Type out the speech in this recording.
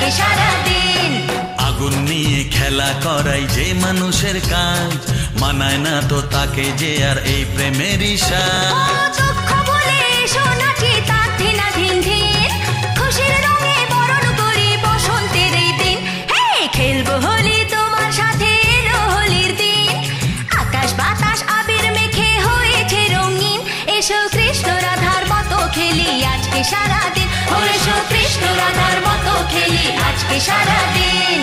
আজকে সারাদিন। আগুন নিয়ে খেলা করাই যে মানুষের কাজ, মানায় না তো তাকে যে আর এই প্রেমেরই সাজ। দুঃখ ভুলে এসো নাচি তার ধিনা ধিন ধিন, খুশির রঙে বরণ করি বসন্তের এই দিন। হে খেলবো হোলি তোমার সাথে, এলো হোলির দিন। আকাশ বাতাস আবির মেখে হয়েছে রঙিন, এসো কৃষ্ণ রাধার মতো খেলি আজকে সারাদিন। ও এসো কৃষ্ণ রাধার মতো খেলি আজকে সারাদিন।